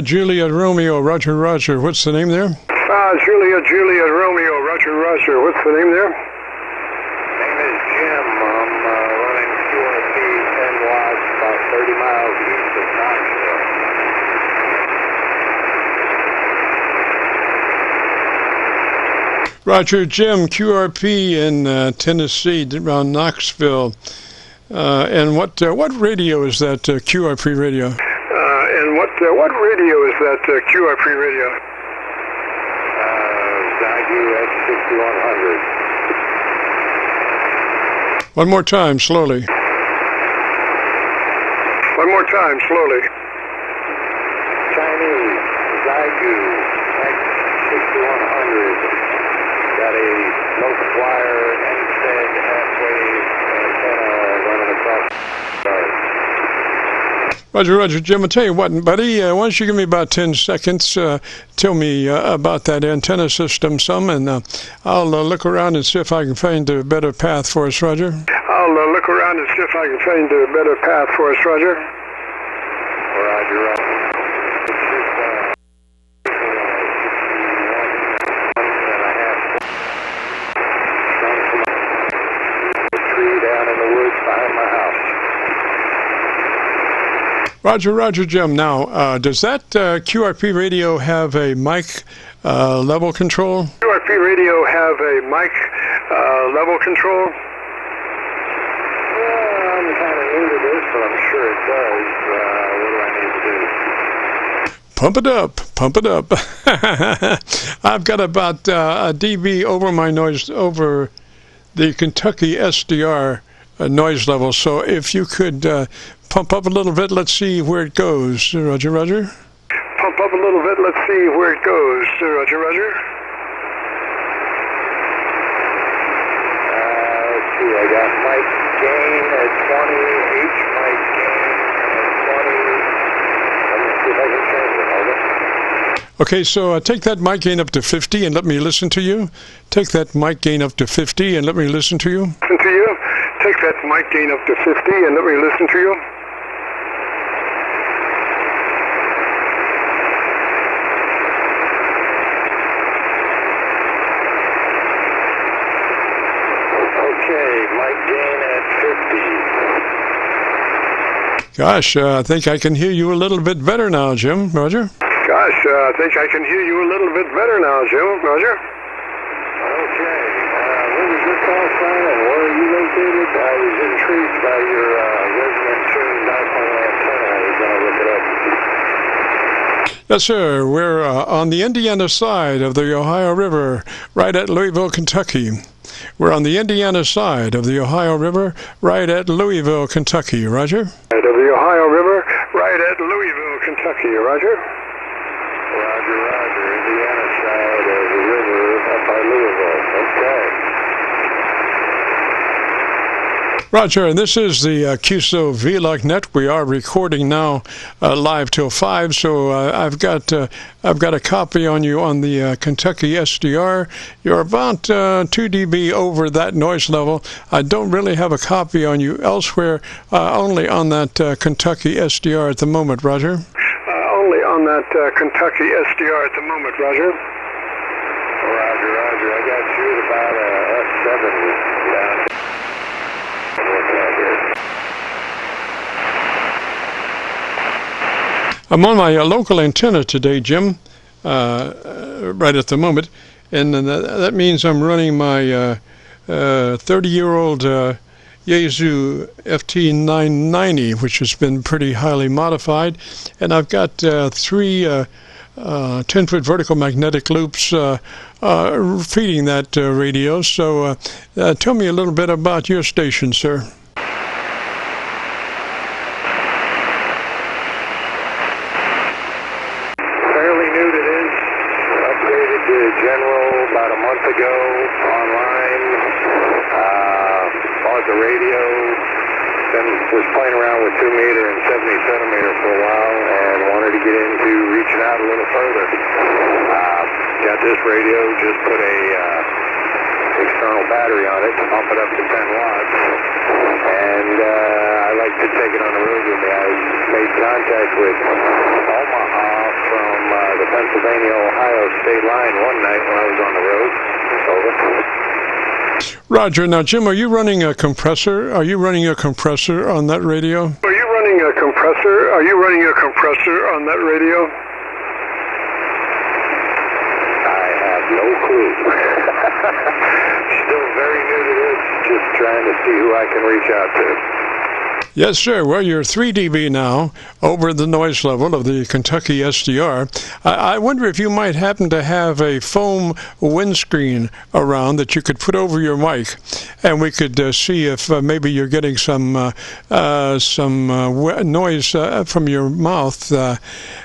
Juliet, Romeo, Roger, Roger. What's the name there? Juliet, Romeo, Roger, Roger. What's the name there? Name is Jim. I'm running Qrp 10 watts, about 30 miles east of Knoxville. Roger, Jim, QRP in Tennessee, around Knoxville. And what radio is that QRP radio? And what radio is that QRP radio? Xiegue X6100. One more time, slowly. One more time, slowly. Chinese Xiegue X6100. Got a multiplier NSEG half-wave antenna running across the Roger, Roger, Jim, I'll tell you what, buddy, why don't you give me about 10 seconds, tell me about that antenna system some, and I'll look around and see if I can find a better path for us, Roger. I'll look around and see if I can find a better path for us, Roger. Roger, Roger. Roger, Roger, Jim. Now, does that QRP radio have a mic level control? QRP radio have a mic level control? Well, I'm kind of new to this, but I'm sure it does. What do I need to do? Pump it up, pump it up. I've got about a dB over my noise, over the Kentucky SDR noise level. So if you could pump up a little bit, let's see where it goes. Roger, Roger. Pump up a little bit, let's see where it goes. Roger, Roger. Let's see, I got mic gain at 20, H mic gain at 20. Let me see if I can change it, hold it. Okay, so take that mic gain up to 50 and let me listen to you. Take that mic gain up to 50 and let me listen to you. Listen to you. Take that mic gain up to 50 and let me listen to you. Okay, mic gain at 50. Gosh, I think I can hear you a little bit better now, Jim. Roger? Gosh, I think I can hear you a little bit better now, Jim. Roger? Okay, where was your call from and where are you located? I was intrigued by your resonant tuned dipole antenna. I was going to look it up. Yes, sir. We're on the Indiana side of the Ohio River, right at Louisville, Kentucky. We're on the Indiana side of the Ohio River, right at Louisville, Kentucky. Roger? Right of the Ohio River, right at Louisville, Kentucky. Roger? Roger, Roger. Indiana side of the river up by Louisville. Okay. Roger, and this is the Qso-Vlog net. We are recording now live till 5, so I've got a copy on you on the Kentucky SDR. You're about 2 dB over that noise level. I don't really have a copy on you elsewhere, only on that Kentucky SDR at the moment, Roger. Only on that Kentucky SDR at the moment, Roger. Roger, Roger. I got you at about F7 down. I'm on my local antenna today, Jim, right at the moment, and that means I'm running my 30-year-old Yaesu FT990, which has been pretty highly modified, and I've got 3 10-foot vertical magnetic loops feeding that radio. So tell me a little bit about your station, sir. Fairly new to this. Upgraded to general about a month ago online. Bought the radio. Then was playing around with 2 meter and 70 centimeter for a while and wanted to get into reaching out a little further. Got this radio, just put a external battery on it to pump it up to 10 watts. And was with Omaha from the Pennsylvania-Ohio state line one night when I was on the road. Over. Roger. Now, Jim, are you running a compressor? Are you running a compressor on that radio? Are you running a compressor? Are you running a compressor on that radio? I have no clue. Still very new to this, just trying to see who I can reach out to. Yes, sir. Well, you're 3 dB now over the noise level of the Kentucky SDR. I wonder if you might happen to have a foam windscreen around that you could put over your mic, and we could see if maybe you're getting some noise from your mouth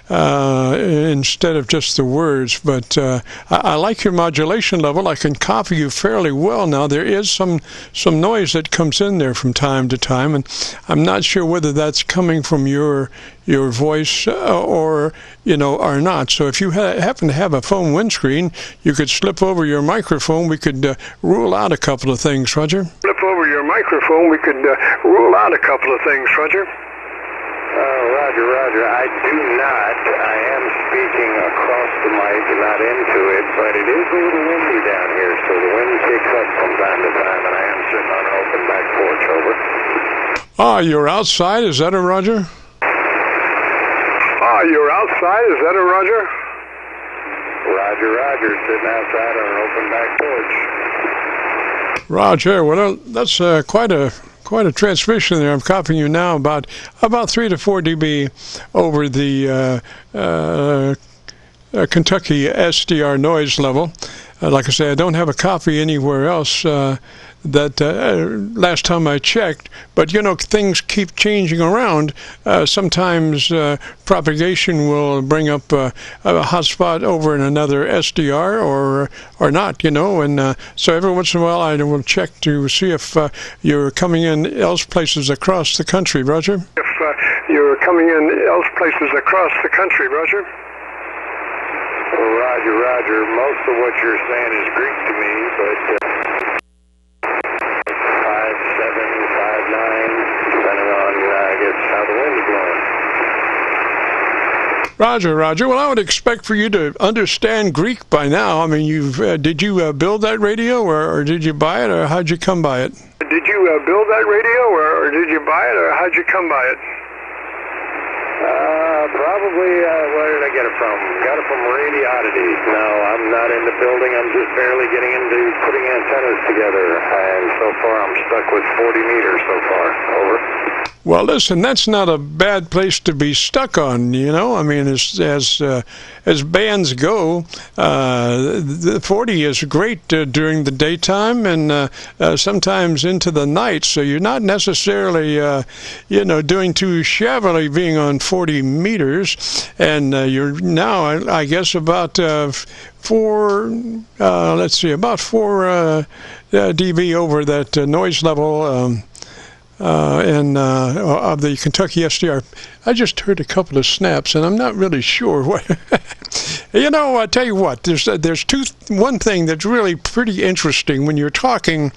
instead of just the words. But I like your modulation level. I can copy you fairly well now. There is some noise that comes in there from time to time, and I'm not sure whether that's coming from your voice or not. So if you happen to have a foam windscreen, you could slip over your microphone. We could rule out a couple of things, Roger. Slip over your microphone. We could rule out a couple of things, Roger. Roger. I do not. I am speaking across the mic and not into it, but it is a little windy down here, so the wind kicks up from time to time, and I am sitting on an open back porch. Over. Ah, you're outside? Is that a Roger? Ah, you're outside? Is that a Roger? Roger, sitting outside on an open back porch. Roger, well, that's quite a transmission there. I'm copying you now about 3 to 4 dB over the Kentucky SDR noise level. Like I say, I don't have a copy anywhere else that last time I checked, but things keep changing around. Sometimes propagation will bring up a hotspot over in another SDR or not, and so every once in a while I will check to see if you're coming in else places across the country, Roger. If you're coming in else places across the country, Roger. Roger. Most of what you're saying is Greek to me, but 5, 7, 5, 9, depending on, I guess, how the wind's blowing. Roger. Well, I would expect for you to understand Greek by now. I mean, did you build that radio, or did you buy it, or how'd you come by it? Did you build that radio, or did you buy it, or how'd you come by it? Probably, where did I get it from? Got it from Radioland. No, I'm not in the building. I'm just barely getting into putting antennas together, and so far I'm stuck with 40 meters so far. Over. Well, listen, that's not a bad place to be stuck on, I mean, as bands go, the 40 is great during the daytime and sometimes into the night. So you're not necessarily, doing too shabbily being on 40 meters. And you're now, I guess, about 4 dB over that noise level. Of the Kentucky SDR. I just heard a couple of snaps, and I'm not really sure what. I tell you what. There's one thing that's really pretty interesting when you're talking,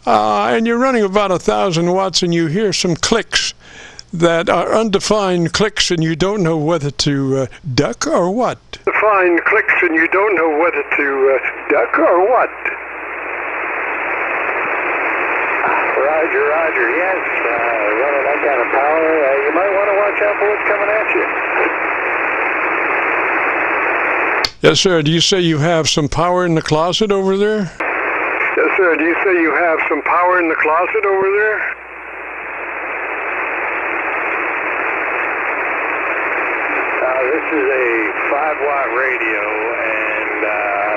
and you're running about 1,000 watts, and you hear some clicks that are undefined clicks, and you don't know whether to duck or what. Defined clicks, and you don't know whether to duck or what. Roger, yes. Running that kind of power, you might want to watch out for what's coming at you. Yes, sir. Do you say you have some power in the closet over there? Yes, sir. Do you say you have some power in the closet over there? This is a 5-watt radio, and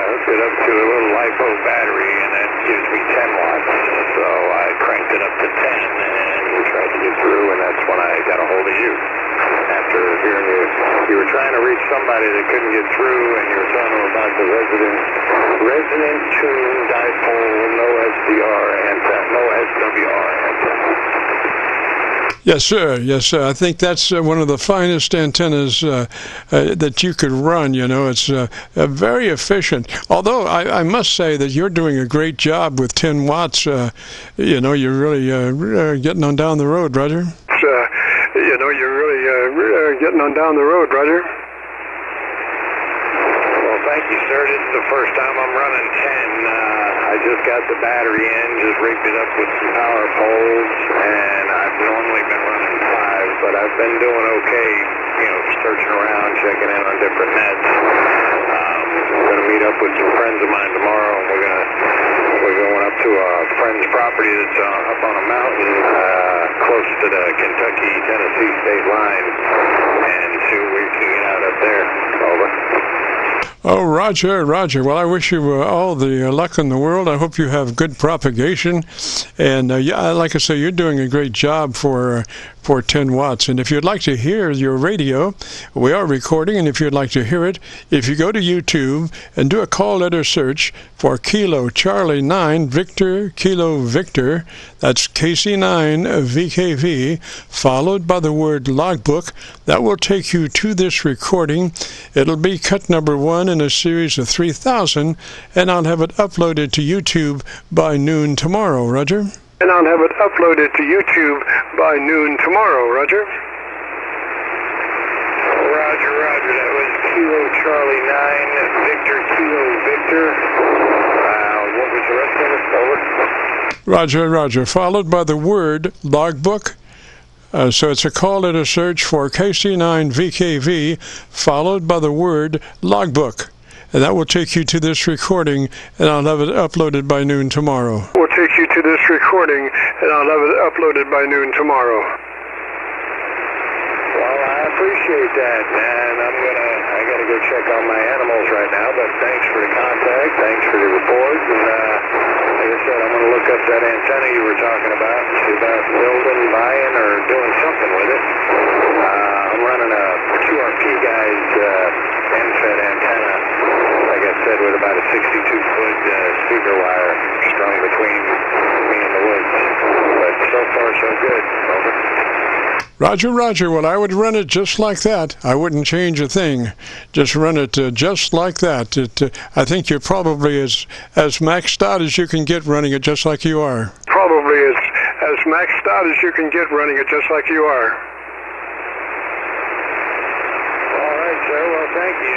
hooked it up to a little LiPo battery, and that gives me 10 watts. So I cranked it up to 10 and tried to get through, and that's when I got a hold of you. After hearing you were trying to reach somebody that couldn't get through, and you were telling them about the resonant tune dipole, no SDR antenna, no SWR antenna. Yes, sir. I think that's one of the finest antennas that you could run. It's very efficient. Although I must say that you're doing a great job with 10 watts. You're really getting on down the road, Roger. You're really getting on down the road, Roger. Well, thank you, sir. This is the first time I'm running 10. I just got the battery in, just rigged it up with some power poles, and I've normally been running 5, but I've been doing okay, you know, searching around, checking in on different nets. I'm going to meet up with some friends of mine tomorrow, and we're going up to a friend's property that's up on a mountain close to the Kentucky-Tennessee state line, and see what we can get out up there. Over. Oh, Roger, Roger. Well, I wish you all the luck in the world. I hope you have good propagation. And yeah, like I say, you're doing a great job for 10 watts. And if you'd like to hear your radio, we are recording. And if you'd like to hear it, if you go to YouTube and do a call letter search for Kilo Charlie 9 Victor Kilo Victor, that's KC9VKV, followed by the word logbook, that will take you to this recording. It'll be cut number 1 in a series of 3,000, and I'll have it uploaded to YouTube by noon tomorrow, Roger. And I'll have it uploaded to YouTube by noon tomorrow, Roger. Roger, Roger. That was Kilo Charlie 9 Victor Kilo Victor. What was the rest of it? Over. Roger, Roger. Followed by the word logbook. So it's a call and a search for KC9VKV, followed by the word logbook. And that will take you to this recording, and I'll have it uploaded by noon tomorrow. We'll take you to this recording, and I'll have it uploaded by noon tomorrow. Well, I appreciate that, man. I gotta go check on my animals right now, but thanks for the contact, thanks for the report, and like I said, I'm gonna look up that antenna you were talking about and see about building, buying, or doing something with it. I'm running a Qrp guy's end-fed antenna, like I said, with about a 62-foot speaker wire strung between me and the woods. But so far, so good. Over. Roger, Roger. Well, I would run it just like that. I wouldn't change a thing. Just run it just like that. I think you're probably as maxed out as you can get running it just like you are. Probably as maxed out as you can get running it just like you are. All right, sir. Well, thank you.